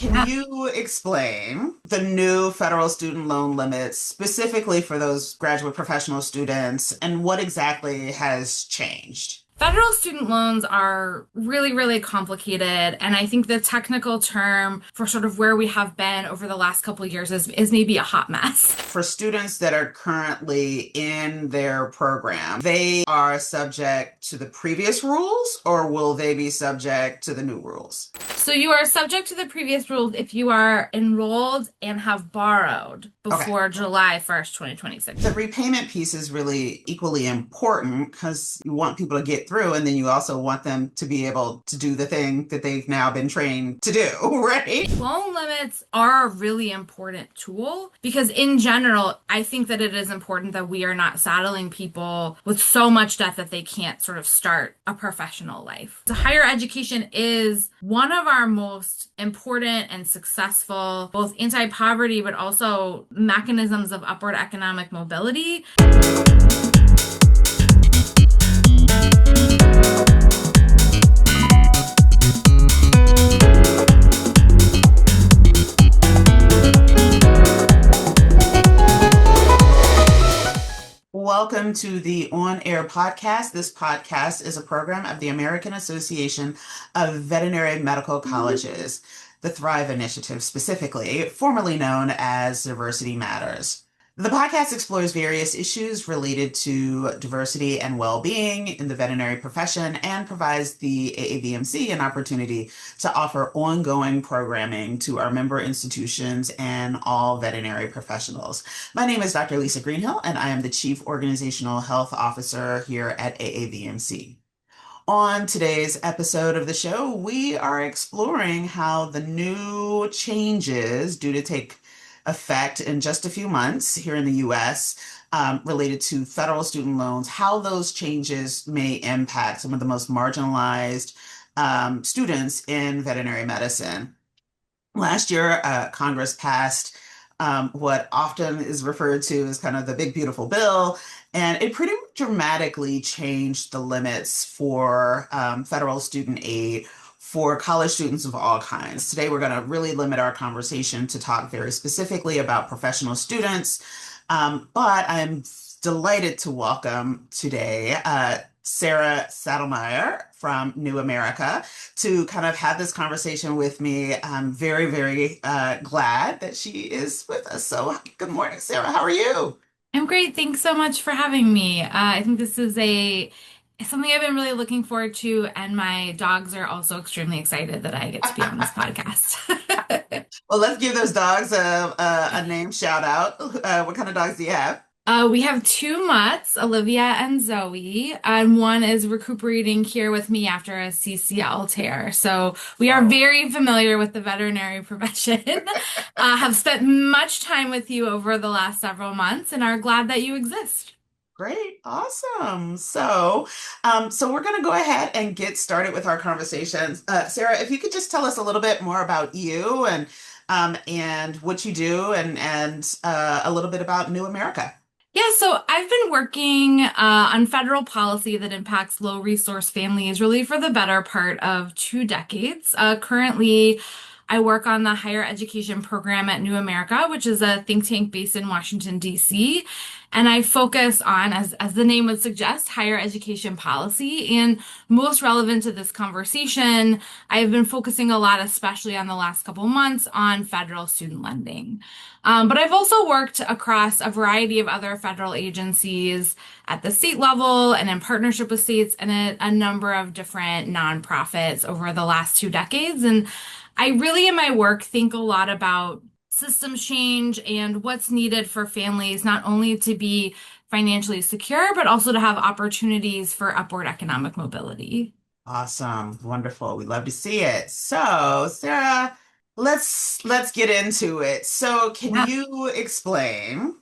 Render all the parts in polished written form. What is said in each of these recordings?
Can you explain the new federal student loan limits specifically for those graduate professional students and what exactly has changed? Federal student loans are really, really complicated. And I think the technical term for sort of where we have been over the last couple of years is maybe a hot mess. For students that are currently in their program, they are subject to the previous rules or will they be subject to the new rules? So you are subject to the previous rules if you are enrolled and have borrowed Okay. before July 1st, 2026. The repayment piece is really equally important because you want people to get through and then you also want them to be able to do the thing that they've now been trained to do, right? Loan limits are a really important tool because, in general, I think that it is important that we are not saddling people with so much debt that they can't sort of start a professional life. So higher education is one of our most important and successful, both anti-poverty, but also mechanisms of upward economic mobility. Welcome to the On Air podcast. This podcast is a program of the American Association of Veterinary Medical Colleges, the Thrive Initiative specifically, formerly known as Diversity Matters. The podcast explores various issues related to diversity and well-being in the veterinary profession and provides the AAVMC an opportunity to offer ongoing programming to our member institutions and all veterinary professionals. My name is Dr. Lisa Greenhill, and I am the Chief Organizational Health Officer here at AAVMC. On today's episode of the show, we are exploring how the new changes due to take effect in just a few months here in the US related to federal student loans, how those changes may impact some of the most marginalized students in veterinary medicine. Last year, Congress passed what often is referred to as kind of the big beautiful bill, and it pretty dramatically changed the limits for federal student aid for college students of all kinds. Today, we're going to really limit our conversation to talk very specifically about professional students, but I'm delighted to welcome today Sarah Saddlemeyer from New America to kind of have this conversation with me. I'm very, very glad that she is with us. So good morning, Sarah. How are you? I'm great. Thanks so much for having me. I think this is something I've been really looking forward to, and my dogs are also extremely excited that I get to be on this podcast. Well, let's give those dogs a name shout out. What kind of dogs do you have? We have two mutts, Olivia and Zoe, and one is recuperating here with me after a CCL tear. So we are Oh, very familiar with the veterinary profession, have spent much time with you over the last several months, and are glad that you exist. great. Awesome. So we're going to go ahead and get started with our conversations. Sarah, if you could just tell us a little bit more about you and what you do and a little bit about New America. Yeah, so I've been working on federal policy that impacts low resource families really for the better part of 2 decades. Currently, I work on the higher education program at New America, which is a think tank based in Washington, D.C. And I focus on, as the name would suggest, higher education policy. And most relevant to this conversation, I've been focusing a lot, especially on the last couple months, on federal student lending. But I've also worked across a variety of other federal agencies at the state level and in partnership with states and a number of different nonprofits over the last 2 decades. And I really, in my work, think a lot about systems change and what's needed for families not only to be financially secure, but also to have opportunities for upward economic mobility. Awesome. Wonderful. We love to see it. So, Sarah, let's get into it. So, can Yeah. you explain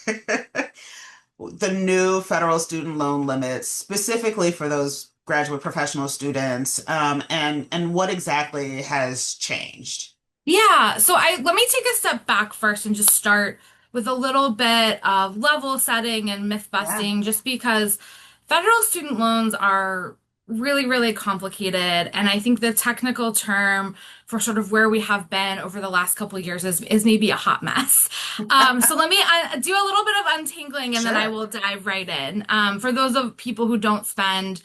the new federal student loan limits specifically for those graduate professional students and what exactly has changed? Yeah, so I let me take a step back first and just start with a little bit of level setting and myth Yeah. busting, just because federal student loans are really, really complicated. And I think the technical term for sort of where we have been over the last couple of years is maybe a hot mess. So let me do a little bit of untangling and then I Sure. will dive right in. For those of people who don't spend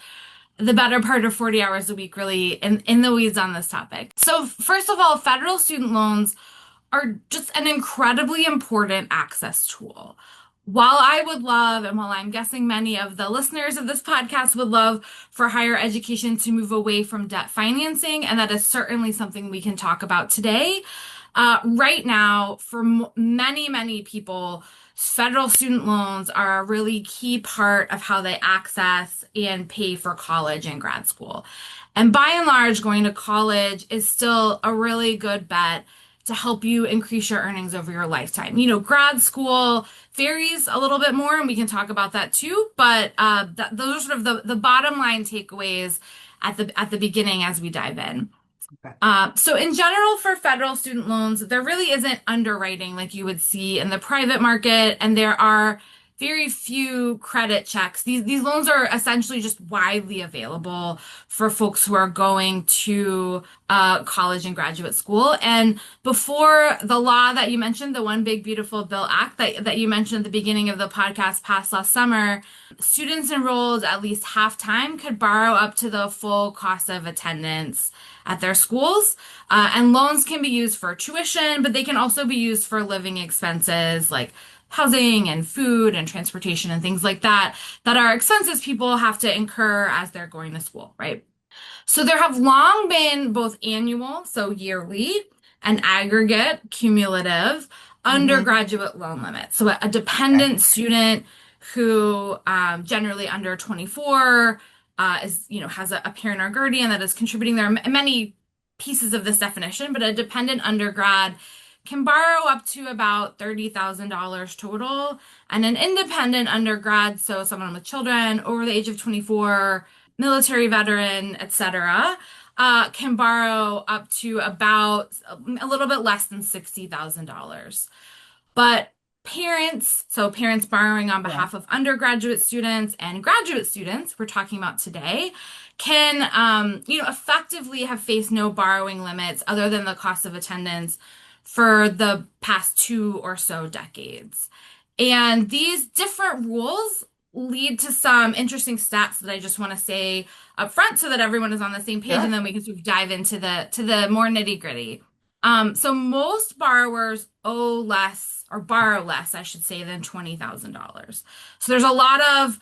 the better part of 40 hours a week really in the weeds on this topic. So first of all, federal student loans are just an incredibly important access tool. While I would love, and while I'm guessing many of the listeners of this podcast would love for higher education to move away from debt financing, and that is certainly something we can talk about today, right now, for many, many people, federal student loans are a really key part of how they access and pay for college and grad school. And by and large, going to college is still a really good bet to help you increase your earnings over your lifetime. Grad school varies a little bit more, and we can talk about that too. But those are sort of the bottom line takeaways at the beginning as we dive in. Okay. So in general, for federal student loans, there really isn't underwriting like you would see in the private market, and there are very few credit checks. These loans are essentially just widely available for folks who are going to college and graduate school. And before the law that you mentioned, the One Big Beautiful Bill Act that you mentioned at the beginning of the podcast passed last summer, students enrolled at least half time could borrow up to the full cost of attendance at their schools. And loans can be used for tuition, but they can also be used for living expenses like housing and food and transportation and things like that, that are expenses people have to incur as they're going to school, right? So there have long been both annual, so yearly, and aggregate, cumulative, Hmm. undergraduate loan limits. So a Okay. dependent student who generally under 24 has a parent or guardian that is contributing. There are many pieces of this definition, but a dependent undergrad can borrow up to about $30,000 total, and an independent undergrad, so someone with children over the age of 24, military veteran, etc., can borrow up to about a little bit less than $60,000. But so parents borrowing on Yeah. behalf of undergraduate students and graduate students, we're talking about today, can, effectively have faced no borrowing limits other than the cost of attendance for the past two or so decades. And these different rules lead to some interesting stats that I just want to say up front so that everyone is on the same page, and Sure. then we can sort of dive into the more nitty gritty. So most borrowers owe less or borrow less, I should say, than $20,000. So there's a lot of,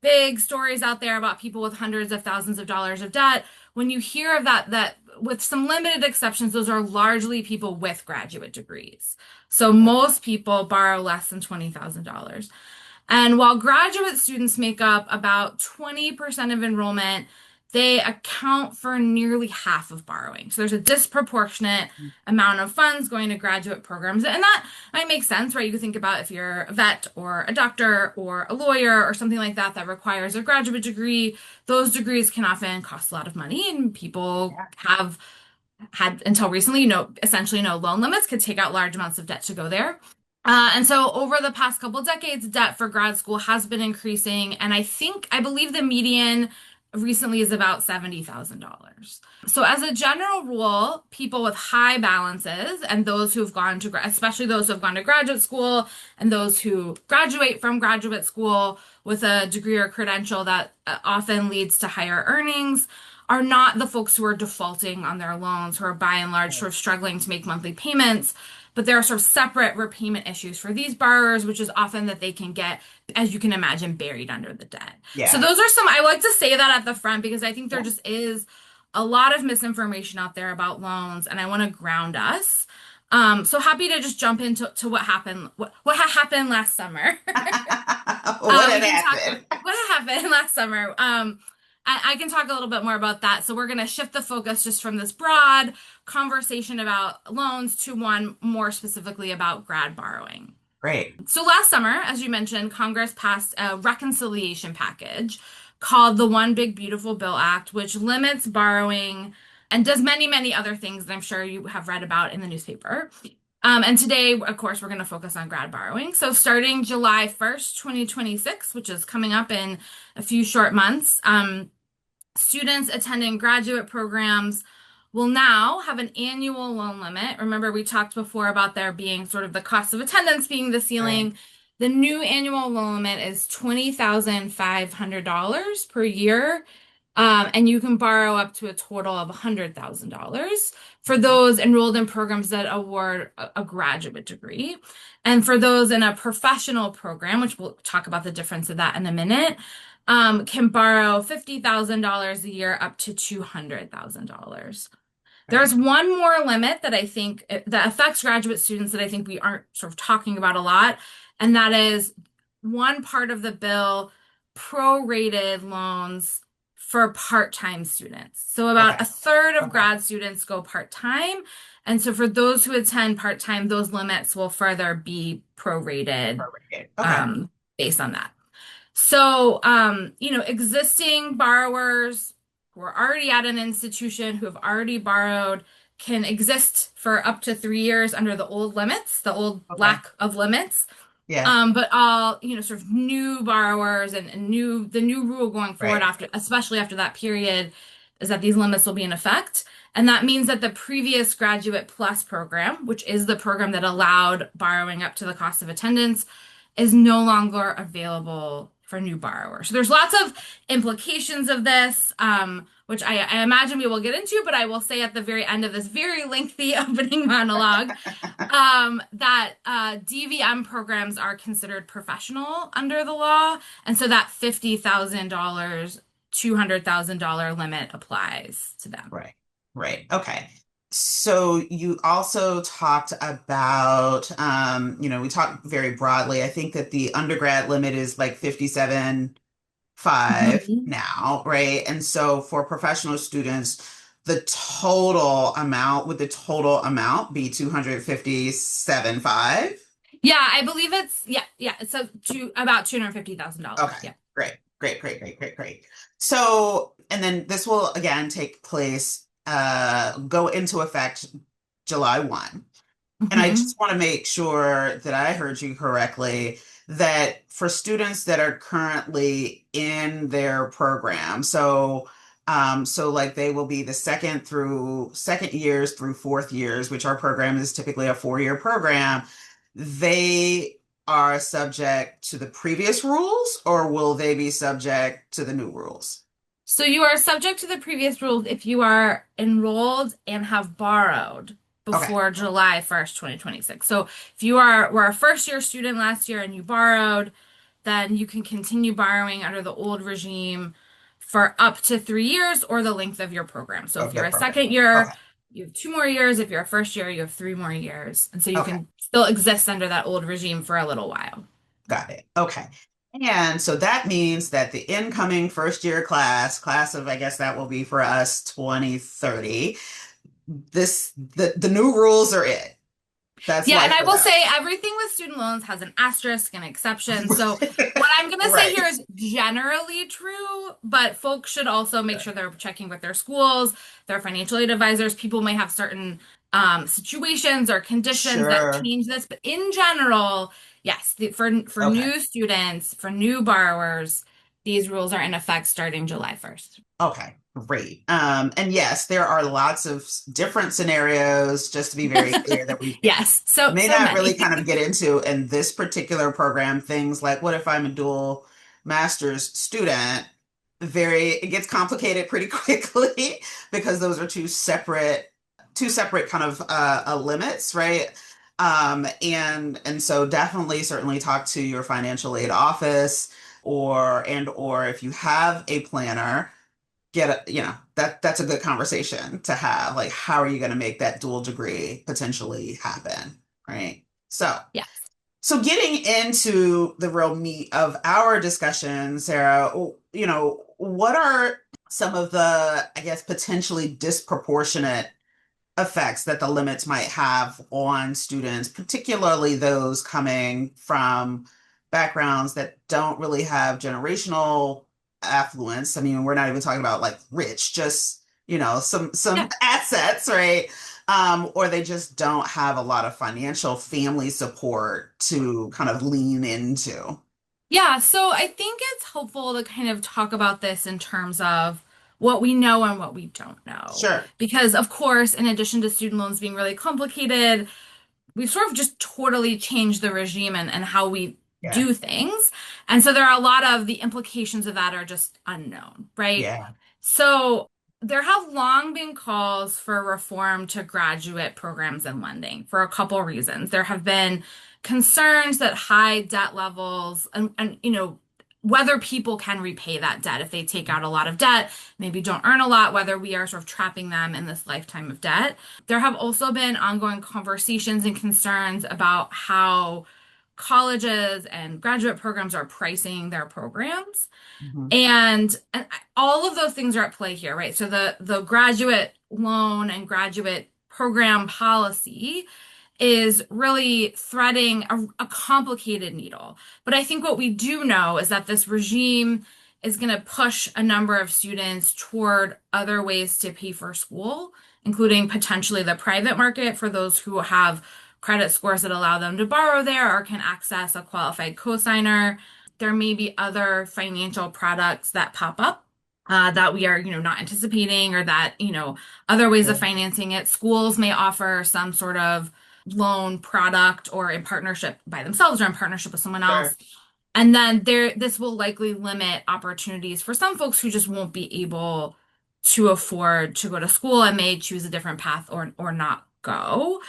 big stories out there about people with hundreds of thousands of dollars of debt. When you hear of that with some limited exceptions, those are largely people with graduate degrees. So most people borrow less than $20,000. And while graduate students make up about 20% of enrollment, they account for nearly half of borrowing. So there's a disproportionate amount of funds going to graduate programs. And that might make sense, right? You can think about if you're a vet or a doctor or a lawyer or something like that that requires a graduate degree, those degrees can often cost a lot of money, and people Yeah. have had until recently, essentially no loan limits, could take out large amounts of debt to go there. And so over the past couple decades, debt for grad school has been increasing. And I believe the median recently is about $70,000. So as a general rule, people with high balances and those who've gone to, especially those who have gone to graduate school and those who graduate from graduate school with a degree or credential that often leads to higher earnings, are not the folks who are defaulting on their loans, who are by and large sort of struggling to make monthly payments. But there are sort of separate repayment issues for these borrowers, which is often that they can get, as you can imagine, buried under the debt. So Yeah. those are I like to say that at the front because I think there Yeah. just is a lot of misinformation out there about loans, and I want to ground us. So happy to just jump into what happened, what happened last summer. What We had can talk happened? what happened last summer. I can talk a little bit more about that. So we're going to shift the focus just from this broad conversation about loans to one more specifically about grad borrowing. Great. So last summer, as you mentioned, Congress passed a reconciliation package called the One Big Beautiful Bill Act, which limits borrowing and does many, many other things that I'm sure you have read about in the newspaper. And today, of course, we're going to focus on grad borrowing. So starting July 1st, 2026, which is coming up in a few short months, Students attending graduate programs will now have an annual loan limit. Remember, we talked before about there being sort of the cost of attendance being the Right. ceiling. The new annual loan limit is $20,500 per year. And you can borrow up to a total of $100,000 for those enrolled in programs that award a graduate degree. And for those in a professional program, which we'll talk about the difference of that in a minute, can borrow $50,000 a year up to $200,000. There's Right. one more limit that I think that affects graduate students that I think we aren't sort of talking about a lot, and that is one part of the bill prorated loans for part-time students. So about Okay. a third of Okay. grad students go part-time, and so for those who attend part-time, those limits will further be prorated Perfect. Okay. um, based on that. So, existing borrowers who are already at an institution who have already borrowed can exist for up to 3 years under the old limits, the old Okay. lack of limits. Yeah. But all, sort of new borrowers and the new rule going forward Right. after, especially after that period, is that these limits will be in effect. And that means that the previous Graduate Plus program, which is the program that allowed borrowing up to the cost of attendance, is no longer available for new borrowers. So there's lots of implications of this, which I imagine we will get into, but I will say at the very end of this very lengthy opening monologue that DVM programs are considered professional under the law, and so that $50,000, $200,000 limit applies to them. Right. Right. Okay. So you also talked about, we talked very broadly. I think that the undergrad limit is like 57.5 Mhm. now, right? And so for professional students, the total amount, would the total amount be 257.5? Yeah, I believe it's yeah. So to about $250,000. Okay, Yeah. great, great, great, great, great, great. So, and then this will again take place, go into effect July 1. And I Hmm. just want to make sure that I heard you correctly, that for students that are currently in their program, so like they will be the second years through fourth years, which our program is typically a 4-year program, they are subject to the previous rules, or will they be subject to the new rules? So you are subject to the previous rules if you are enrolled and have borrowed Okay, before July 1st, 2026. So if were a first year student last year and you borrowed, then you can continue borrowing under the old regime for up to 3 years or the length of your program. So if of the you're a program. second year, Okay, you have 2 more years. If you're a first year, you have 3 more years. And so you okay. can still exist under that old regime for a little while. Got it. Okay. And so that means that the incoming first year class of, I guess that will be for us 2030, the new rules are it. That's Yeah, and life I for will them. say everything with student loans has an asterisk and exception. So what I'm going to say Right. here is generally true, but folks should also make sure they're checking with their schools, their financial aid advisors. People may have certain situations or conditions that Sure. change this, but in general, yes, for Okay. new students, for new borrowers, these rules are in effect starting July 1st. Okay. Great. And yes, there are lots of different scenarios, just to be very clear, that we Yes, may so not really kind many. of get into in this particular program. Things like, what if I'm a dual master's student? It gets complicated pretty quickly because those are two separate kind of limits, right? And so definitely certainly talk to your financial aid office, or if you have a planner, that's a good conversation to have. Like, how are you going to make that dual degree potentially happen, right? Yes. So getting into the real meat of our discussion, Sarah, what are some of the, I guess, potentially disproportionate effects that the limits might have on students, particularly those coming from backgrounds that don't really have generational affluence? I mean, we're not even talking about like rich, just, some Yeah. assets, right? Or they just don't have a lot of financial family support to kind of lean into. Yeah, so I think it's helpful to kind of talk about this in terms of what we know and what we don't know. Sure. Because, of course, in addition to student loans being really complicated, we've sort of just totally changed the regime and how we Yeah. do things. And so there are a lot of the implications of that are just unknown, right? Yeah. So there have long been calls for reform to graduate programs and lending for a couple reasons. There have been concerns that high debt levels and whether people can repay that debt if they take out a lot of debt, maybe don't earn a lot, whether we are sort of trapping them in this lifetime of debt. There have also been ongoing conversations and concerns about how colleges and graduate programs are pricing their programs. Mhm. And all of those things are at play here, right? So the graduate loan and graduate program policy is really threading a complicated needle. But I think what we do know is that this regime is going to push a number of students toward other ways to pay for school, including potentially the private market for those who have credit scores that allow them to borrow there or can access a qualified cosigner. There may be other financial products that pop up that we are, not anticipating, or that, other ways of Sure. financing it. Schools may offer some sort of loan product or in partnership by themselves or in partnership with someone else. Sure. And then this will likely limit opportunities for some folks who just won't be able to afford to go to school and may choose a different path or not go.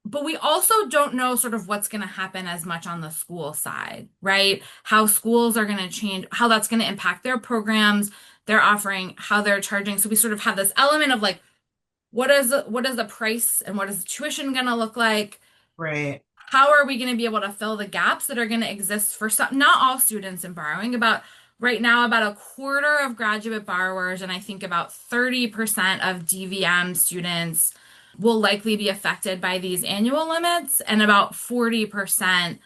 But we also don't know sort of what's going to happen as much on the school side, right? How schools are going to change, how that's going to impact their programs, their offering, how they're charging. So we sort of have this element of like, what is the price and what is the tuition going to look like? Right. How are we going to be able to fill the gaps that are going to exist for some, not all students in borrowing? About right now, about a quarter of graduate borrowers, and I think about 30% of DVM students will likely be affected by these annual limits, and about 40%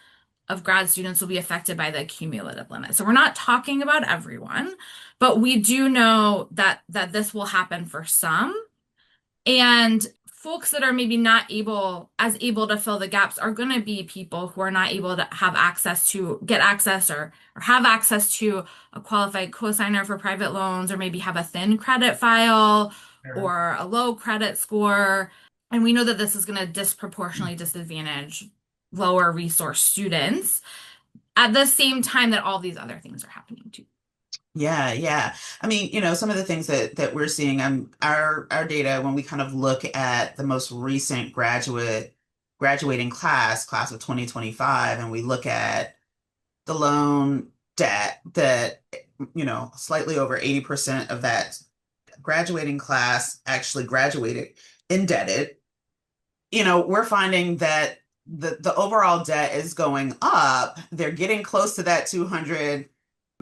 of grad students will be affected by the cumulative limit. So we're not talking about everyone, but we do know that this will happen for some. And folks that are maybe not able to fill the gaps are going to be people who are not able to have access to get access or have access to a qualified cosigner for private loans, or maybe have a thin credit file Sure. or a low credit score. And we know that this is going to disproportionately disadvantage lower resource students at the same time that all these other things are happening too. Yeah, yeah. I mean, some of the things that we're seeing, our data when we kind of look at the most recent graduating class of 2025, and we look at the loan debt that, slightly over 80% of that graduating class actually graduated indebted. We're finding that the overall debt is going up. They're getting close to that 200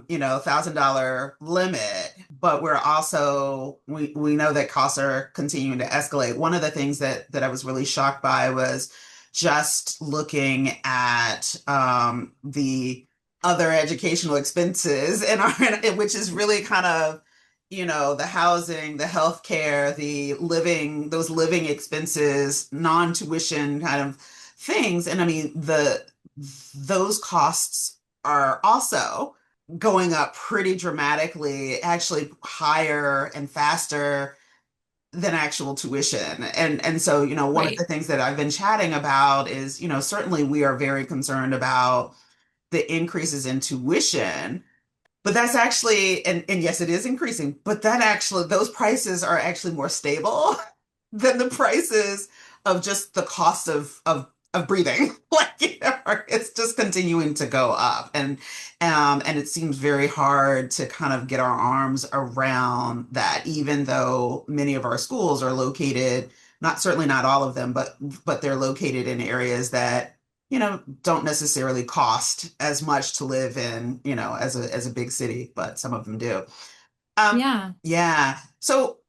$1,000 limit, but we know that costs are continuing to escalate. One of the things that I was really shocked by was just looking at the other educational expenses in our, which is really kind of, the housing, the healthcare, those living expenses, non-tuition kind of things. And I mean, those costs are also going up pretty dramatically, actually higher and faster than actual tuition. And so, one of the Right. things that I've been chatting about is, certainly we are very concerned about the increases in tuition, but that's actually, and yes, it is increasing, but those prices are actually more stable than the prices of just the cost of breathing. Like, it's just continuing to go up. And it seems very hard to kind of get our arms around that, even though many of our schools are located, certainly not all of them, but they're located in areas that don't necessarily cost as much to live in, as a big city, but some of them do. Um, Yeah. yeah. So,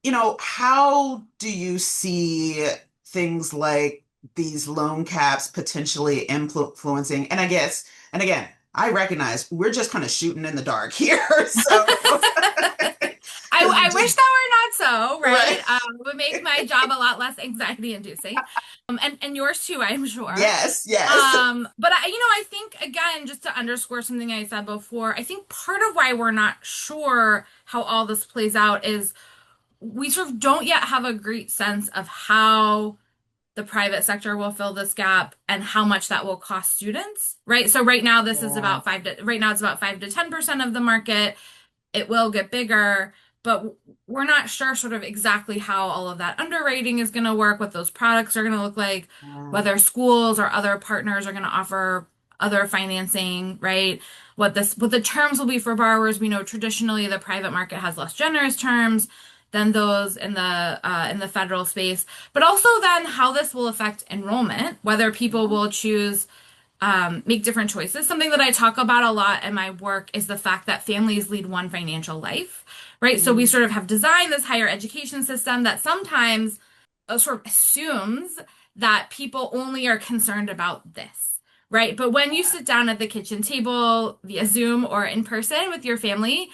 how do you see things like these loan caps potentially influencing? And I guess, and again, I recognize we're just kind of shooting in the dark here. So, because I wish that were not so, right. right? It would make my job a lot less anxiety inducing. And yours too, I'm sure. Yes, yes. But I think again, just to underscore something I said before, I think part of why we're not sure how all this plays out is we sort of don't yet have a great sense of how the private sector will fill this gap and how much that will cost students, right? So right now this is Yeah. about right now it's about 5 to 10% of the market. It will get bigger, but we're not sure sort of exactly how all of that underwriting is going to work, what those products are going to look like, Yeah. whether schools or other partners are going to offer other financing, right? What the terms will be for borrowers. We know traditionally the private market has less generous terms than those in the federal space, but also then how this will affect enrollment, whether people will choose make different choices. Something that I talk about a lot in my work is the fact that families lead one financial life, right? So we Mhm. sort of have designed this higher education system that sometimes sort of assumes that people only are concerned about this, right? But when you sit down at the kitchen table via Zoom or in person with your family,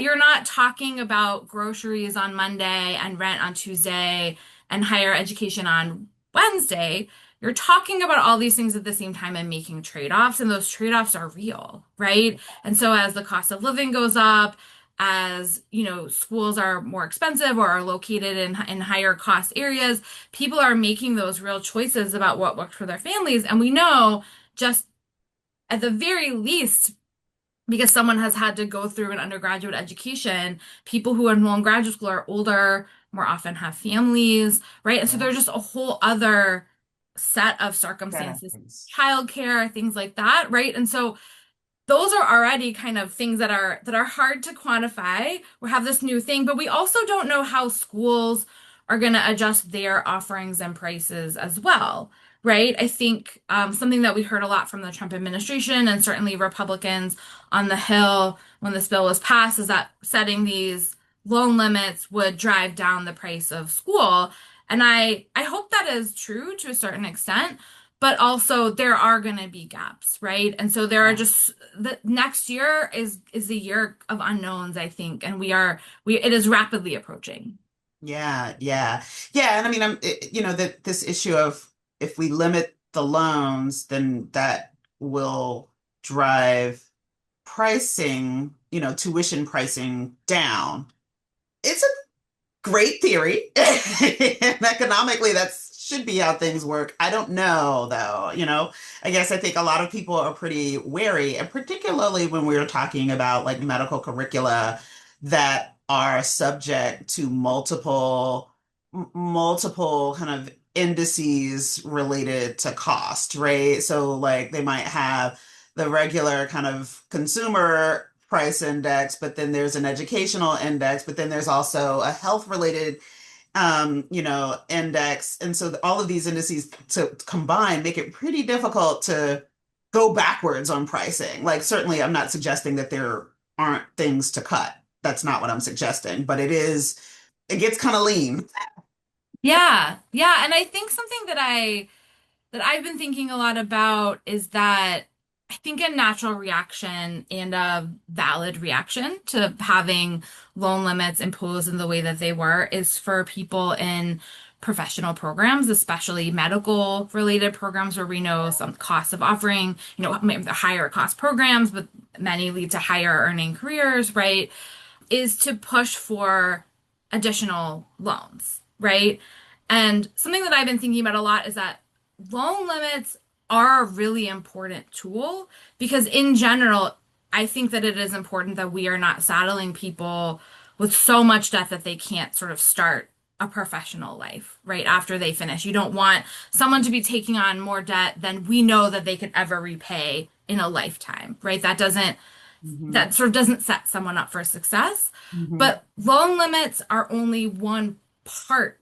you're not talking about groceries on Monday and rent on Tuesday and higher education on Wednesday. You're talking about all these things at the same time and making trade-offs, and those trade-offs are real, right? And so as the cost of living goes up, as you know, schools are more expensive or are located in higher cost areas, people are making those real choices about what works for their families. And we know just at the very least, because someone has had to go through an undergraduate education, people who enroll in graduate school are older, more often have families, right? And so Yeah. there's just a whole other set of Kind of circumstances, things. childcare, things like that, right? And so those are already kind of things that are hard to quantify. We have this new thing, but we also don't know how schools are going to adjust their offerings and prices as well, right? I think something that we heard a lot from the Trump administration and certainly Republicans on the Hill when this bill was passed is that setting these loan limits would drive down the price of school. And I hope that is true to a certain extent, but also there are going to be gaps, right? And so there are Yeah. just the next year is the year of unknowns, I think, and we it is rapidly approaching. Yeah. Yeah. Yeah. And I mean, that this issue of if we limit the loans, then that will drive pricing, tuition pricing down. It's great theory. And economically, that should be how things work. I don't know, though. I guess I think a lot of people are pretty wary, and particularly when we're talking about like medical curricula that are subject to multiple kind of indices related to cost, right? So, like, they might have the regular kind of consumer price index, but then there's an educational index, but then there's also a health related index. And so all of these indices to combine make it pretty difficult to go backwards on pricing. Like, certainly I'm not suggesting that there aren't things to cut. That's not what I'm suggesting, but it gets kind of lean. Yeah, yeah, and I think something that I've been thinking a lot about is that I think a natural reaction and a valid reaction to having loan limits imposed in the way that they were is for people in professional programs, especially medical related programs where we know some costs of offering, maybe the higher cost programs, but many lead to higher earning careers, right? Is to push for additional loans, right? And something that I've been thinking about a lot is that loan limits are a really important tool because, in general, I think that it is important that we are not saddling people with so much debt that they can't sort of start a professional life right after they finish. You don't want someone to be taking on more debt than we know that they could ever repay in a lifetime, right? Hmm. That sort of doesn't set someone up for success. Hmm. But loan limits are only one part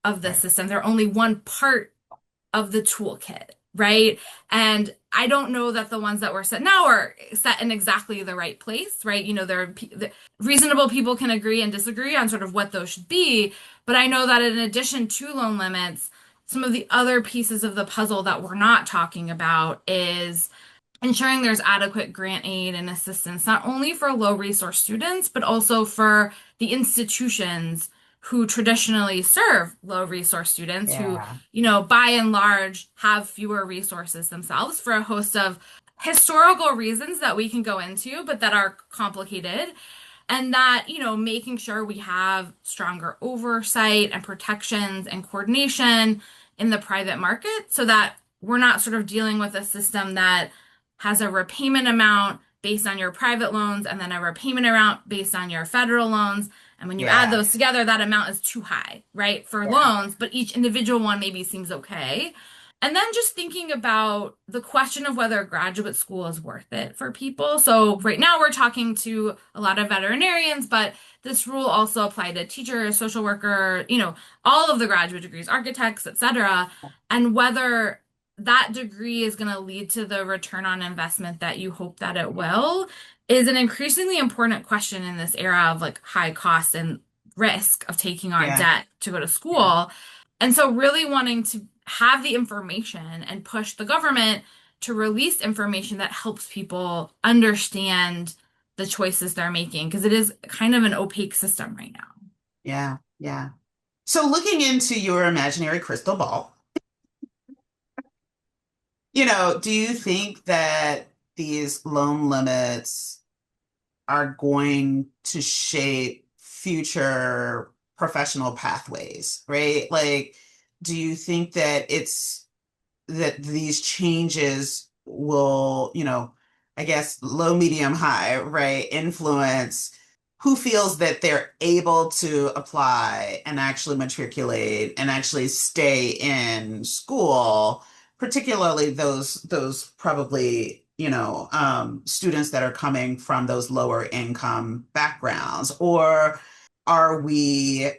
of the Right. system. They're only one part of the toolkit, right? And I don't know that the ones that were set now are set in exactly the right place, right? Reasonable people can agree and disagree on sort of what those should be, but I know that in addition to loan limits, some of the other pieces of the puzzle that we're not talking about is ensuring there's adequate grant aid and assistance, not only for low resource students, but also for the institutions who traditionally serve low resource students who, Yeah. by and large, have fewer resources themselves for a host of historical reasons that we can go into, but that are complicated. And that, making sure we have stronger oversight and protections and coordination in the private market so that we're not sort of dealing with a system that has a repayment amount based on your private loans and then a repayment amount based on your federal loans. And when you add Yeah. those together, that amount is too high, right, for Yeah. loans, but each individual one maybe seems okay. And then just thinking about the question of whether graduate school is worth it for people. So right now we're talking to a lot of veterinarians, but this rule also applied to teachers, social worker, all of the graduate degrees, architects, etc. And whether that degree is going to lead to the return on investment that you hope that it will is an increasingly important question in this era of like high cost and risk of taking on Yeah. debt to go to Yeah. school. And so really wanting to have the information and push the government to release information that helps people understand the choices they're making because it is kind of an opaque system right now. Yeah. Yeah. So looking into your imaginary crystal ball, do you think that these loan limits are going to shape future professional pathways, right? Like, do you think that these changes will, I guess low, medium, high, right, influence who feels that they're able to apply and actually matriculate and actually stay in school, particularly those probably, students that are coming from those lower income backgrounds, or are we,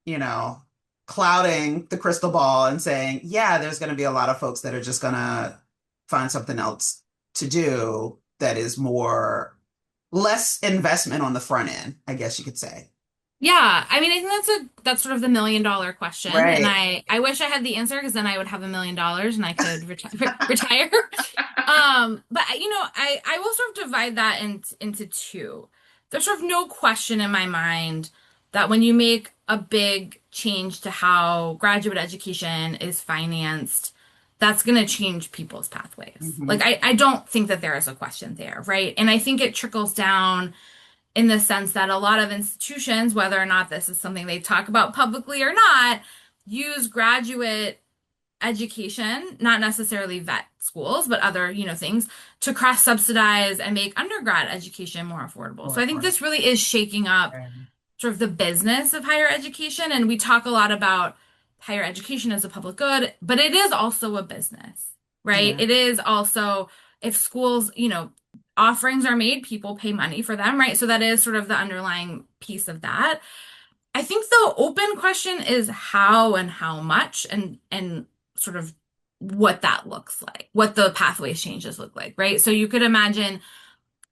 you know, clouding the crystal ball and saying, yeah, there's going to be a lot of folks that are just going to find something else to do that is less investment on the front end, I guess you could say. Yeah, I mean, I think that's sort of the $1 million question, and Right. I wish I had the answer because then I would have $1 million and I could retire. But I will sort of divide that into two. There's sort of no question in my mind that when you make a big change to how graduate education is financed, that's going to change people's pathways. Hmm. Like I don't think that there is a question there, right? And I think it trickles down in the sense that a lot of institutions, whether or not this is something they talk about publicly or not, use graduate education, not necessarily vet schools, but other, things to cross subsidize and make undergrad education more affordable. So I think Or, this really is shaking up sort of the business of higher education. And we talk a lot about higher education as a public good, but it is also a business, right? yeah. It is also if schools, offerings are made, people pay money for them, right? So that is sort of the underlying piece of that. I think the open question is how and how much and sort of what that looks like, what the pathways changes look like, right? So you could imagine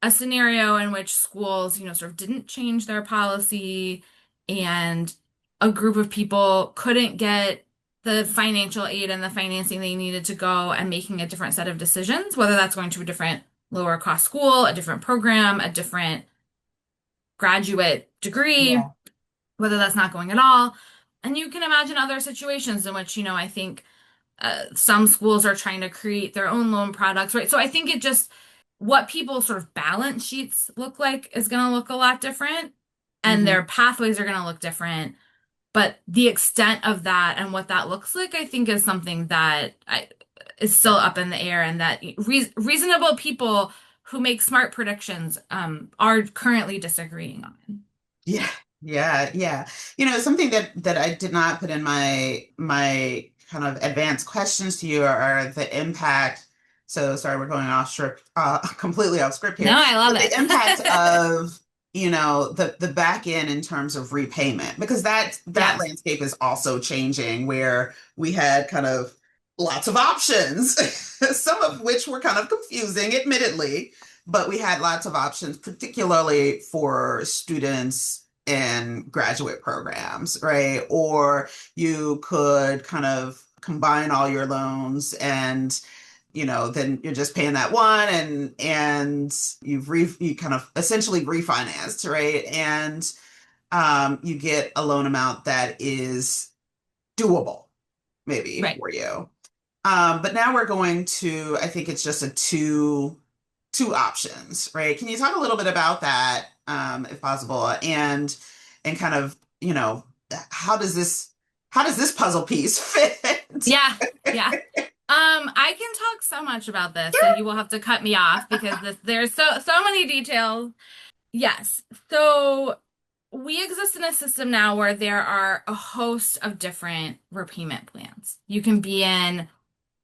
a scenario in which schools, sort of didn't change their policy and a group of people couldn't get the financial aid and the financing they needed to go and making a different set of decisions, whether that's going to a different lower cost school, a different program, a different graduate degree, Yeah. whether that's not going at all. And you can imagine other situations in which, I think some schools are trying to create their own loan products, right? So I think it just, what people's sort of balance sheets look like is going to look a lot different, and Hmm. their pathways are going to look different. But the extent of that and what that looks like, I think, is something that is still up in the air, and that reasonable people who make smart predictions are currently disagreeing on. Yeah, yeah, yeah. Something that I did not put in my kind of advanced questions to you are the impact. So sorry, we're going off script, completely off script No, here. I love But the impact it. of, the back end in terms of repayment, because that Yes, landscape is also changing, where we had kind of lots of options, some of which were kind of confusing, admittedly, but we had lots of options, particularly for students in graduate programs, right? Or you could kind of combine all your loans and then you're just paying that one, and you kind of essentially refinanced, right? And you get a loan amount that is doable maybe right. for you. But now we're going to, I think it's just a two options, right? Can you talk a little bit about that, if possible, and kind of, how does this puzzle piece fit? Yeah, yeah. I can talk so much about this, so you will have to cut me off because there's so many details. Yes. So we exist in a system now where there are a host of different repayment plans. You can be in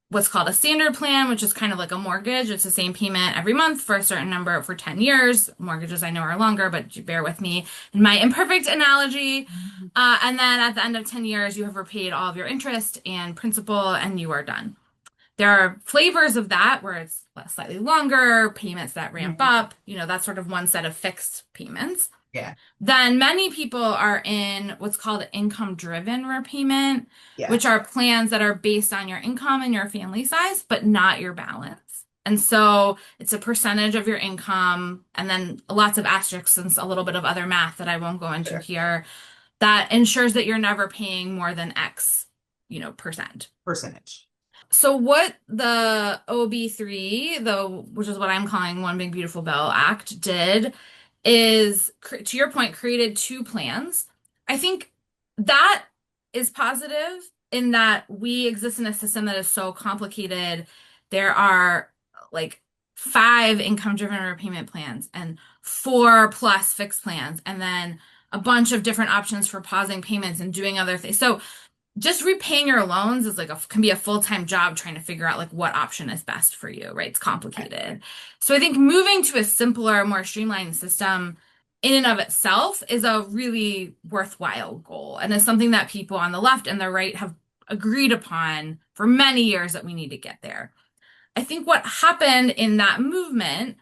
what's called a standard plan, which is kind of like a mortgage. It's the same payment every month for a certain number for 10 years. Mortgages I know are longer, but bear with me in my imperfect analogy. And then at the end of 10 years, you have repaid all of your interest and principal and you are done. There are flavors of that where it's slightly longer, payments that ramp Mhm. up, that's sort of one set of fixed payments. Yeah, Then many people are in what's called income-driven repayment, yeah, which are plans that are based on your income and your family size, but not your balance. And so it's a percentage of your income, and then lots of asterisks and a little bit of other math that I won't go into sure. here that ensures that you're never paying more than X, percent. Percentage. So what the OB3, which is what I'm calling One Big Beautiful Bill Act, did is, to your point, created two plans. I think that is positive in that we exist in a system that is so complicated. There are like five income-driven repayment plans and four plus fixed plans, and then a bunch of different options for pausing payments and doing other things. So just repaying your loans is can be a full-time job trying to figure out like what option is best for you, right? It's complicated. So I think moving to a simpler, more streamlined system in and of itself is a really worthwhile goal and is something that people on the left and the right have agreed upon for many years that we need to get there. I think what happened in that movement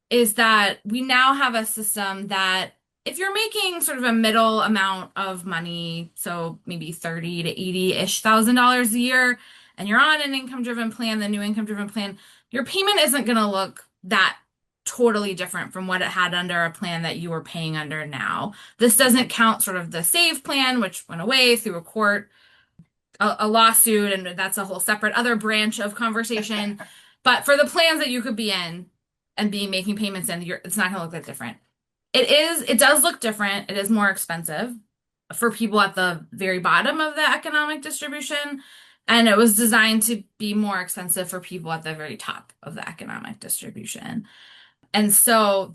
is that we now have a system that if you're making sort of a middle amount of money, so maybe 30 to 80-ish thousand dollars a year, and you're on an income-driven plan, the new income-driven plan, your payment isn't going to look that totally different from what it had under a plan that you were paying under now. This doesn't count sort of the save plan, which went away through a lawsuit, and that's a whole separate other branch of conversation. But for the plans that you could be in and be making payments in, it's not going to look that different. It does look different. It is more expensive for people at the very bottom of the economic distribution, and it was designed to be more expensive for people at the very top of the economic distribution. And so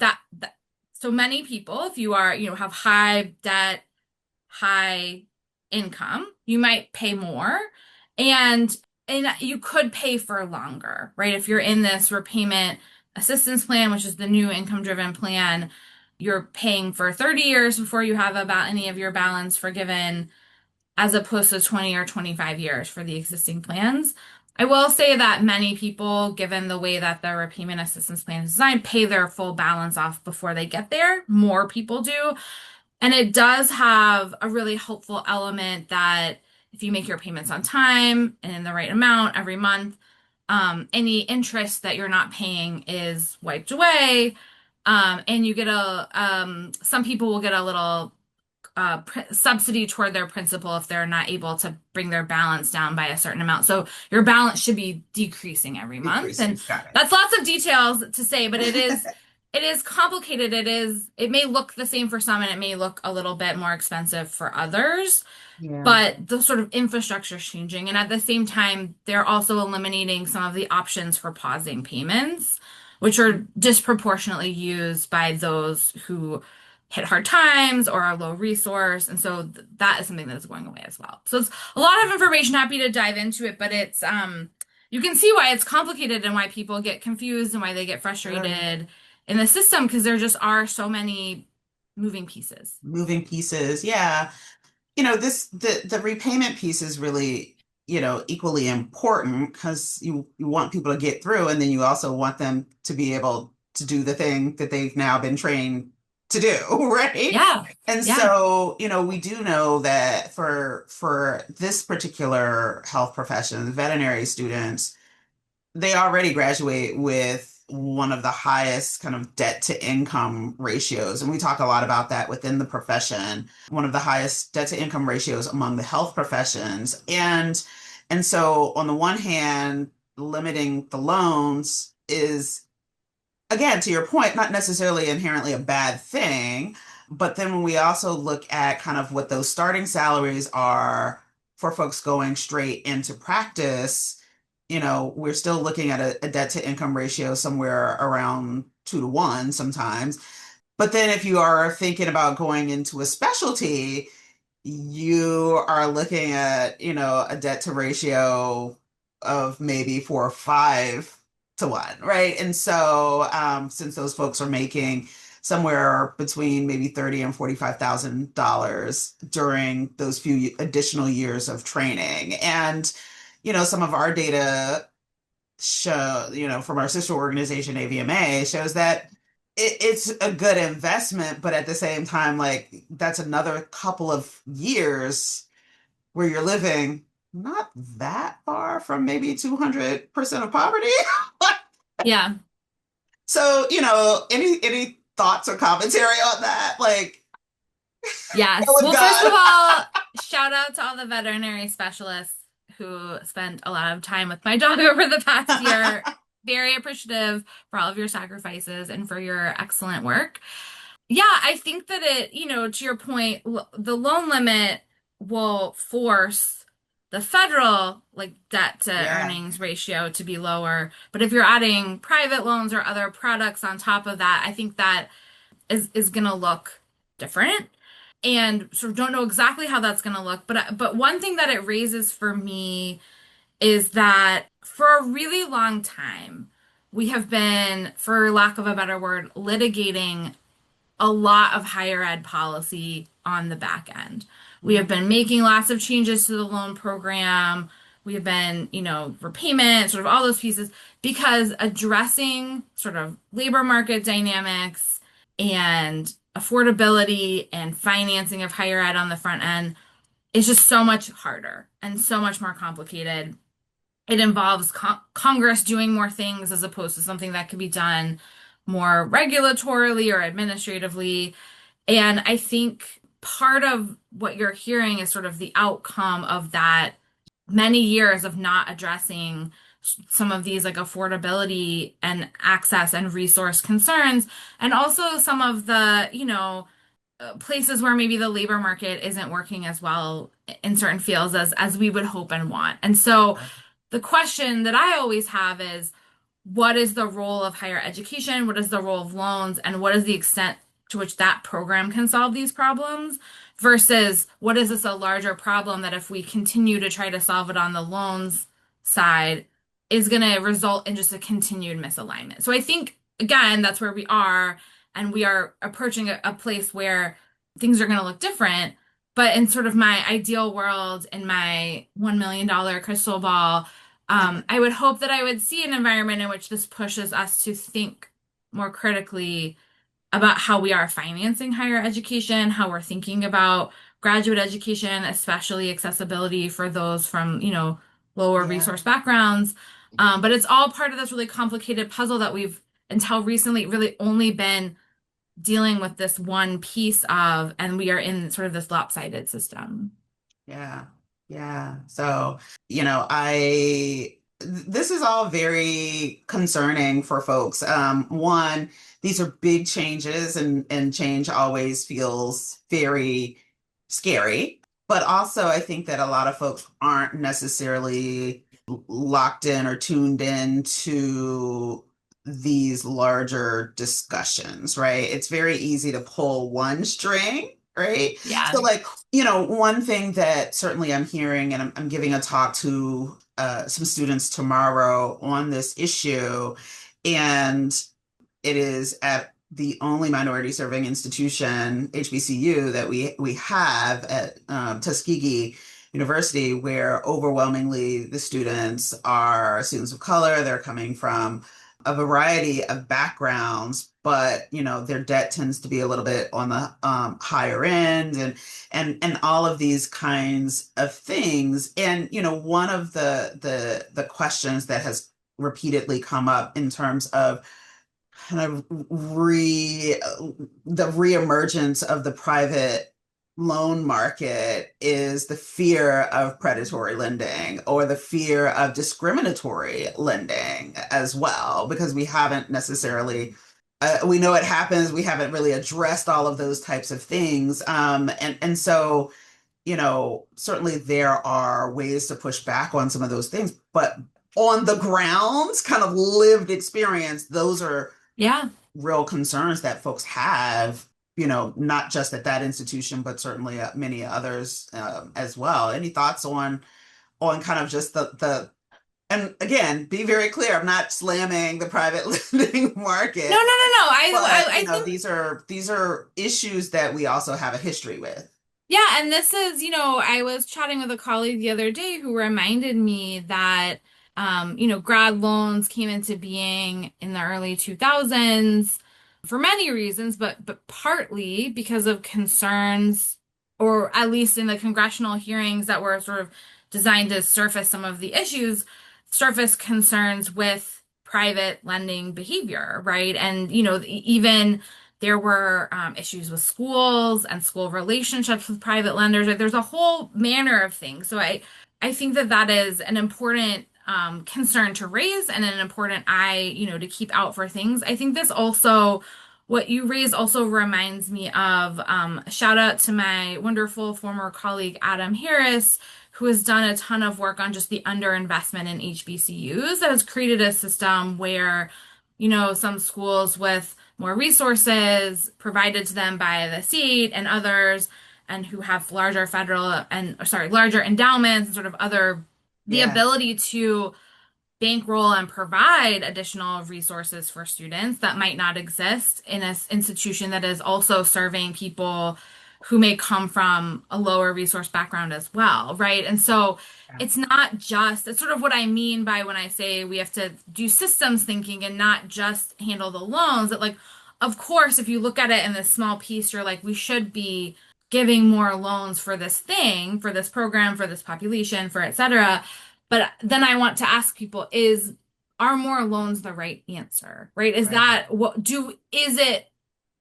so many people, if you are, have high debt, high income, you might pay more and you could pay for longer, right? If you're in this repayment assistance plan, which is the new income driven plan, you're paying for 30 years before you have about any of your balance forgiven, as opposed to 20 or 25 years for the existing plans. I will say that many people, given the way that the repayment assistance plan is designed, pay their full balance off before they get there. More people do. And it does have a really helpful element that if you make your payments on time and in the right amount every month, any interest that you're not paying is wiped away. And you get some people will get a little subsidy toward their principal if they're not able to bring their balance down by a certain amount. So your balance should be decreasing every month. Decreasing. And Got that's lots of details to say, but it is complicated. It may look the same for some and it may look a little bit more expensive for others, Yeah. but the sort of infrastructure is changing. And at the same time, they're also eliminating some of the options for pausing payments, which are disproportionately used by those who hit hard times or are low resource. And so that is something that is going away as well. So it's a lot of information. Happy to dive into it, but you can see why it's complicated and why people get confused and why they get frustrated in the system because there just are so many moving pieces. Moving pieces. Yeah. The repayment piece is really, equally important because you want people to get through, and then you also want them to be able to do the thing that they've now been trained to do, right? Yeah. And Yeah. so, we do know that for this particular health profession, veterinary students, they already graduate with one of the highest kind of debt to income ratios. And we talk a lot about that within the profession, one of the highest debt to income ratios among the health professions. And so on the one hand, limiting the loans is again, to your point, not necessarily inherently a bad thing, but then when we also look at kind of what those starting salaries are for folks going straight into practice, we're still looking at a debt to income ratio somewhere around 2 to 1 sometimes. But then if you are thinking about going into a specialty, you are looking at, a debt to ratio of maybe 4 or 5 to 1, right? And so, since those folks are making somewhere between maybe 30 and $45,000 during those few additional years of training, and some of our data show, from our sister organization, AVMA, shows that it's a good investment, but at the same time, like that's another couple of years where you're living not that far from maybe 200% of poverty. Yeah. So, any thoughts or commentary on that? Like, go Yes. with Well, first of God. all, shout out to all the veterinary specialists who spent a lot of time with my dog over the past year. Very appreciative for all of your sacrifices and for your excellent work. Yeah, I think that to your point, the loan limit will force the federal like debt to Yeah, earnings ratio to be lower. But if you're adding private loans or other products on top of that, I think that is going to look different. And sort of don't know exactly how that's going to look, but one thing that it raises for me is that for a really long time, we have been, for lack of a better word, litigating a lot of higher ed policy on the back end. We have mhm, been making lots of changes to the loan program. We have been, repayment, sort of all those pieces, because addressing sort of labor market dynamics and affordability and financing of higher ed on the front end is just so much harder and so much more complicated. It involves Congress doing more things as opposed to something that can be done more regulatorily or administratively. And I think part of what you're hearing is sort of the outcome of that many years of not addressing some of these like affordability and access and resource concerns, and also some of the, places where maybe the labor market isn't working as well in certain fields as we would hope and want. And so the question that I always have is, what is the role of higher education? What is the role of loans? And what is the extent to which that program can solve these problems? Versus what is this a larger problem that if we continue to try to solve it on the loans side is going to result in just a continued misalignment. So I think, again, that's where we are. And we are approaching a place where things are going to look different. But in sort of my ideal world, in my $1 million crystal ball, I would hope that I would see an environment in which this pushes us to think more critically about how we are financing higher education, how we're thinking about graduate education, especially accessibility for those from, lower yeah, resource backgrounds. But it's all part of this really complicated puzzle that we've, until recently, really only been dealing with this one piece of, and we are in sort of this lopsided system. yeah, yeah. So, this is all very concerning for folks. One, these are big changes, and change always feels very scary. But also, I think that a lot of folks aren't necessarily locked in or tuned in to these larger discussions, right? It's very easy to pull one string, right? Yeah. So, like, one thing that certainly I'm hearing, and I'm giving a talk to some students tomorrow on this issue, and it is at the only minority serving institution, HBCU, that we have at Tuskegee University, where overwhelmingly the students are students of color. They're coming from a variety of backgrounds, but their debt tends to be a little bit on the higher end, and all of these kinds of things. And one of the questions that has repeatedly come up in terms of kind of the reemergence of the private loan market is the fear of predatory lending or the fear of discriminatory lending as well, because we haven't necessarily, we know it happens, we haven't really addressed all of those types of things. And so, certainly there are ways to push back on some of those things, but on the ground, kind of lived experience, those are Yeah. real concerns that folks have, not just at that institution, but certainly at many others as well. Any thoughts on kind of just and again, be very clear, I'm not slamming the private lending No, no, market, no, no. but I think these are issues that we also have a history with. yeah, and this is, I was chatting with a colleague the other day who reminded me that, grad loans came into being in the early 2000s for many reasons, but partly because of concerns, or at least in the congressional hearings that were sort of designed to surface some of the issues, surface concerns with private lending behavior, right? And, even there were issues with schools and school relationships with private lenders. Like, there's a whole manner of things. So I think that that is an important concern to raise and an important eye, to keep out for things. I think this also, what you raised also reminds me of a shout out to my wonderful former colleague, Adam Harris, who has done a ton of work on just the underinvestment in HBCUs that has created a system where, some schools with more resources provided to them by the state and others, and who have larger federal and, sorry, larger endowments and sort of other, the Yeah, ability to bankroll and provide additional resources for students that might not exist in an institution that is also serving people who may come from a lower resource background as well, right? And so it's not just, it's sort of what I mean by when I say we have to do systems thinking and not just handle the loans. That, like, of course, if you look at it in this small piece, you're like, we should be giving more loans for this thing, for this program, for this population, for et cetera. But then I want to ask people, are more loans the right answer, right? Is right, that is it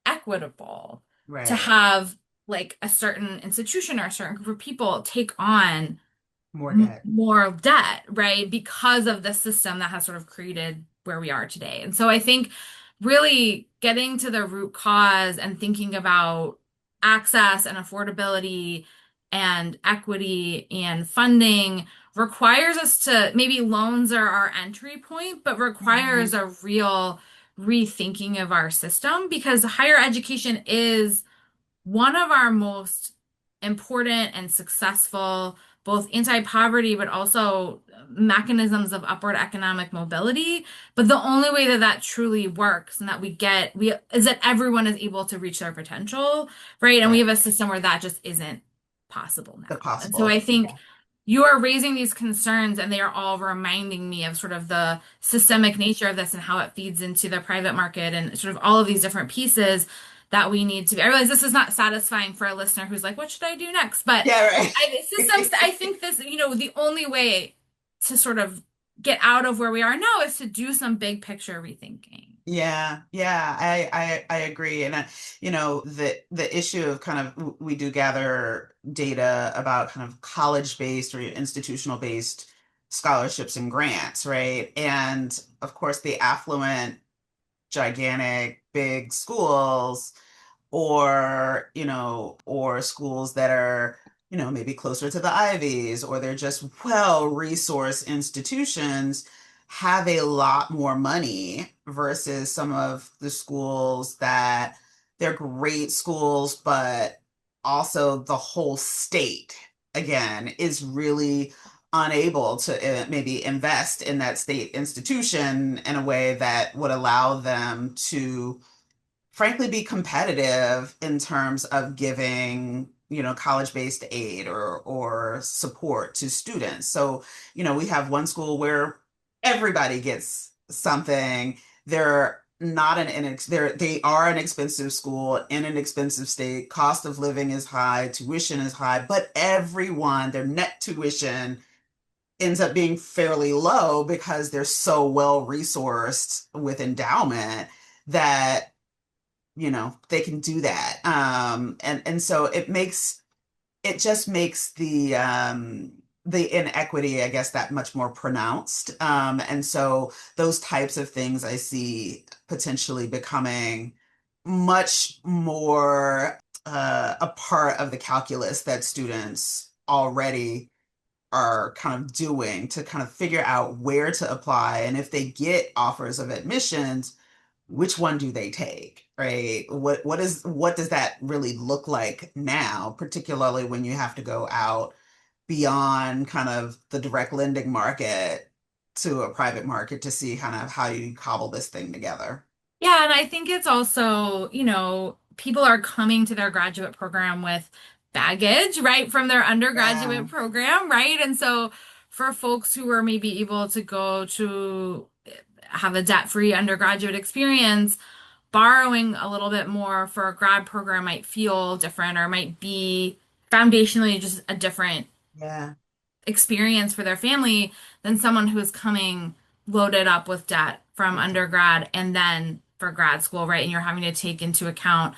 equitable to right. have like a certain institution or a certain group of people take on More debt. more debt, right? Because of the system that has sort of created where we are today. And so I think really getting to the root cause and thinking about access and affordability and equity and funding requires us to, maybe loans are our entry point, but requires Mhm. a real rethinking of our system, because higher education is one of our most important and successful, both anti-poverty, but also mechanisms of upward economic mobility. But the only way that that truly works and that we is that everyone is able to reach their potential, right? And we Right. have a system where that just isn't possible The now. And so possible. I think you are raising these concerns, and they are all reminding me of sort of the systemic nature of this and how it feeds into the private market and sort of all of these different pieces that we need to be. I realize this is not satisfying for a listener who's like, what should I do next? But Yeah, systems, right. I think this, the only way to sort of get out of where we are now is to do some big picture rethinking. Yeah, yeah, I agree. And the issue of kind of we do gather data about kind of college-based or institutional-based scholarships and grants, right? And of course, the affluent, gigantic, big schools or schools that are, maybe closer to the Ivies, or they're just well-resourced institutions have a lot more money versus some of the schools that they're great schools, but also the whole state, again, is really unable to maybe invest in that state institution in a way that would allow them to frankly be competitive in terms of giving, college-based aid or support to students. So, we have one school where everybody gets something. They're not an inex they are an expensive school in an expensive state. Cost of living is high, tuition is high, but their net tuition ends up being fairly low because they're so well resourced with endowment that they can do that. And so it makes it just makes the inequity, I guess, that much more pronounced. And so those types of things I see potentially becoming much more a part of the calculus that students already are kind of doing to kind of figure out where to apply. And if they get offers of admissions, which one do they take, right? What does that really look like now, particularly when you have to go out beyond kind of the direct lending market to a private market to see kind of how you cobble this thing together? Yeah, and I think it's also, people are coming to their graduate program with baggage, right, from their Yeah, undergraduate program, right? And so for folks who are maybe able to go to have a debt-free undergraduate experience, borrowing a little bit more for a grad program might feel different or might be foundationally just a different yeah, experience for their family than someone who is coming loaded up with debt from undergrad and then for grad school, right? And you're having to take into account,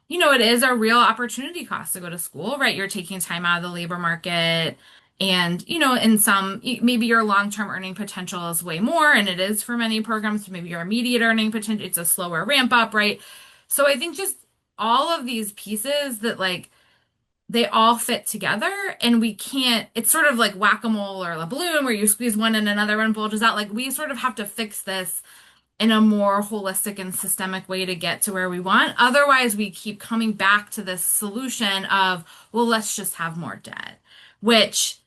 it is a real opportunity cost to go to school, right? You're taking time out of the labor market. And, in some, maybe your long-term earning potential is way more, and it is for many programs. Maybe your immediate earning potential, it's a slower ramp up, right? So I think just all of these pieces that like they all fit together and we can't, it's sort of like whack-a-mole or a balloon where you squeeze one and another one bulges out. Like we sort of have to fix this in a more holistic and systemic way to get to where we want. Otherwise, we keep coming back to this solution of, well, let's just have more debt, which,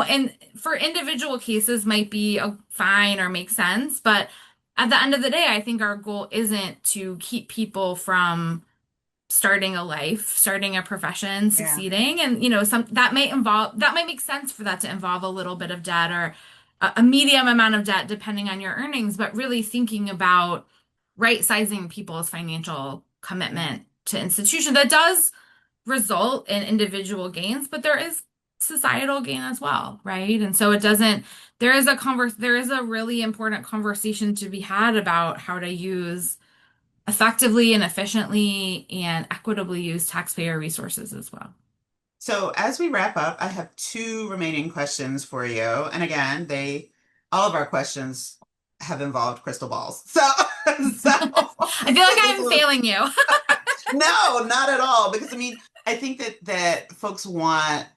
and for individual cases might be fine or make sense. But at the end of the day, I think our goal isn't to keep people from starting a life, starting a profession, yeah. succeeding. And, some that might make sense for that to involve a little bit of debt or a medium amount of debt depending on your earnings, but really thinking about right sizing people's financial commitment to institution that does result in individual gains, but there is societal gain as well, right? And so it doesn't, there is a really important conversation to be had about how to use effectively and efficiently and equitably use taxpayer resources as well. So as we wrap up, I have two remaining questions for you. And again, all of our questions have involved crystal balls. So, so I feel like this I'm was failing you. no, not at all. Because I mean, I think that folks want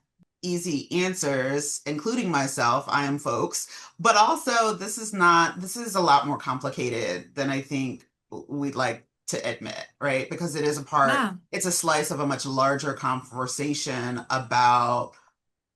easy answers, including myself. I am folks, but also this is a lot more complicated than I think we'd like to admit, right? Because Yeah. it's a slice of a much larger conversation about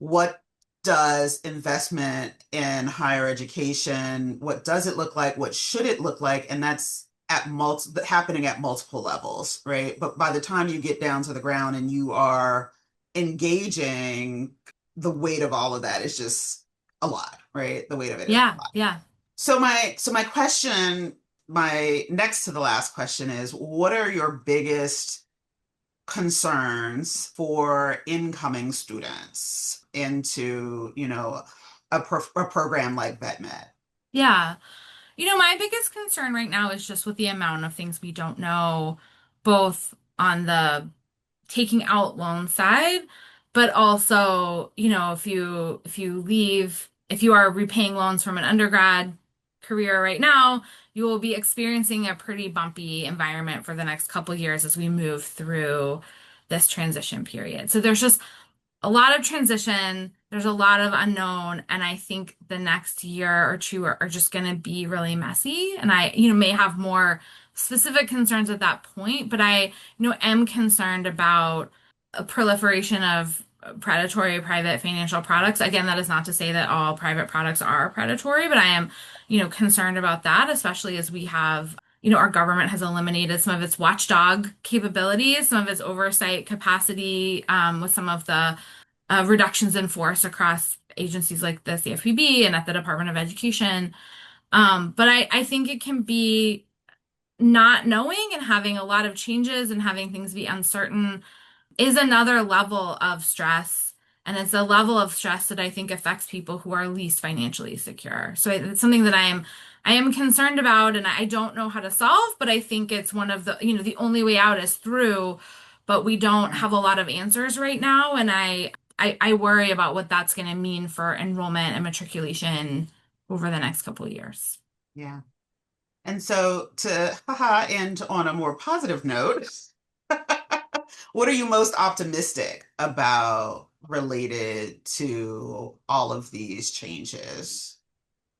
what does investment in higher education, what does it look like, what should it look like, and that's happening at multiple levels, right? But by the time you get down to the ground and you are engaging, the weight of all of that is just a lot, right? The weight of it is a Yeah. lot. Yeah. So my question, my next to the last question is, what are your biggest concerns for incoming students into, a program like VetMed? Yeah. My biggest concern right now is just with the amount of things we don't know, both on the taking out loan side, but also, if you are repaying loans from an undergrad career right now, you will be experiencing a pretty bumpy environment for the next couple years as we move through this transition period. So there's just a lot of transition. There's a lot of unknown, and I think the next year or two are just going to be really messy. And I, may have more specific concerns at that point, but I, am concerned about a proliferation of predatory private financial products. Again, that is not to say that all private products are predatory, but I am, concerned about that, especially as we have our government has eliminated some of its watchdog capabilities, some of its oversight capacity, with some of the reductions in force across agencies like the CFPB and at the Department of Education. But I think it can be not knowing and having a lot of changes and having things be uncertain is another level of stress. And it's a level of stress that I think affects people who are least financially secure. So it's something that I am concerned about and I don't know how to solve, but I think it's one of the, the only way out is through, but we don't have a lot of answers right now. And I worry about what that's going to mean for enrollment and matriculation over the next couple of years. Yeah. And so to haha end on a more positive note, what are you most optimistic about related to all of these changes?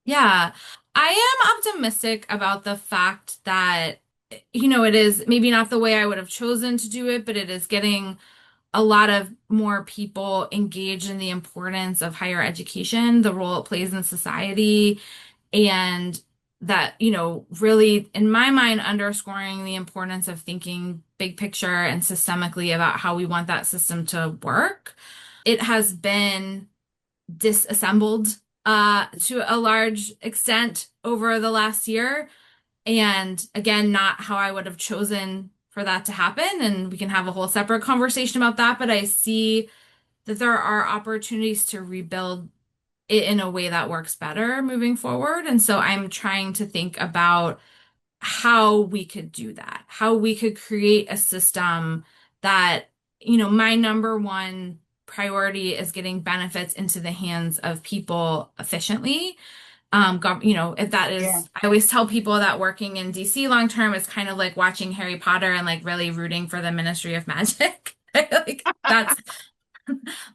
Yeah, I am optimistic about the fact that, it is maybe not the way I would have chosen to do it, but it is getting a lot of more people engaged in the importance of higher education, the role it plays in society, and that, really, in my mind, underscoring the importance of thinking big picture and systemically about how we want that system to work. It has been disassembled to a large extent over the last year. And again, not how I would have chosen for that to happen. And we can have a whole separate conversation about that. But I see that there are opportunities to rebuild it in a way that works better moving forward. And so I'm trying to think about how we could do that, how we could create a system that, my number one priority is getting benefits into the hands of people efficiently. If that Yeah. is, I always tell people that working in DC long term is kind of like watching Harry Potter and like really rooting for the Ministry of Magic. Like that's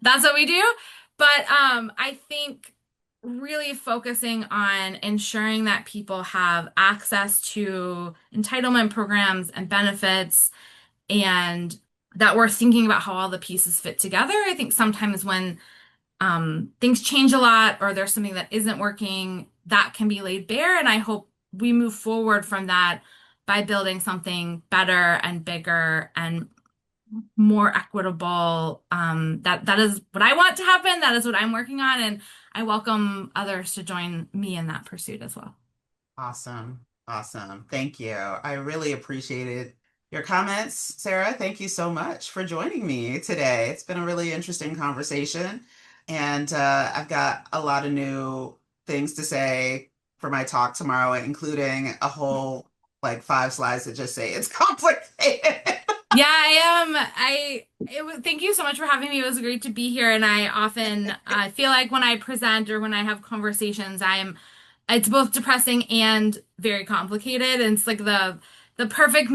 what we do. But I think really focusing on ensuring that people have access to entitlement programs and benefits and that we're thinking about how all the pieces fit together. I think sometimes when things change a lot or there's something that isn't working, that can be laid bare. And I hope we move forward from that by building something better and bigger and more equitable. That is what I want to happen. That is what I'm working on, and I welcome others to join me in that pursuit as well. Awesome. Awesome. Thank you. I really appreciated your comments, Sarah. Thank you so much for joining me today. It's been a really interesting conversation, and I've got a lot of new things to say for my talk tomorrow, including a whole like 5 slides that just say it's complicated. Yeah, I am. Thank you so much for having me. It was great to be here. And I often feel like when I present or when I have conversations, it's both depressing and very complicated. And it's like the perfect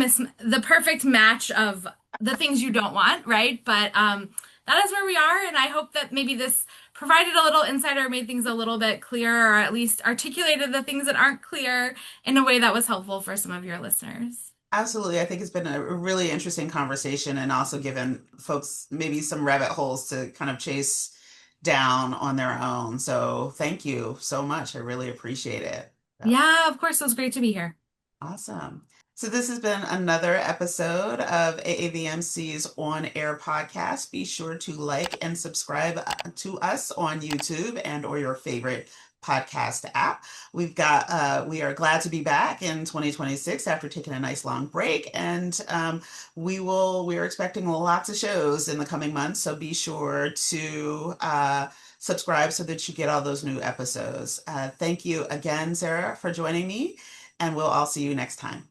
match of the things you don't want, right? But that is where we are. And I hope that maybe this provided a little insight or made things a little bit clearer, or at least articulated the things that aren't clear in a way that was helpful for some of your listeners. Absolutely. I think it's been a really interesting conversation and also given folks maybe some rabbit holes to kind of chase down on their own. So thank you so much. I really appreciate it. Yeah. Yeah, of course. It was great to be here. Awesome. So this has been another episode of AAVMC's On Air podcast. Be sure to like and subscribe to us on YouTube and or your favorite podcast app. We are glad to be back in 2026 after taking a nice long break, and we are expecting lots of shows in the coming months. So be sure to subscribe so that you get all those new episodes. Thank you again, Sarah, for joining me, and we'll all see you next time.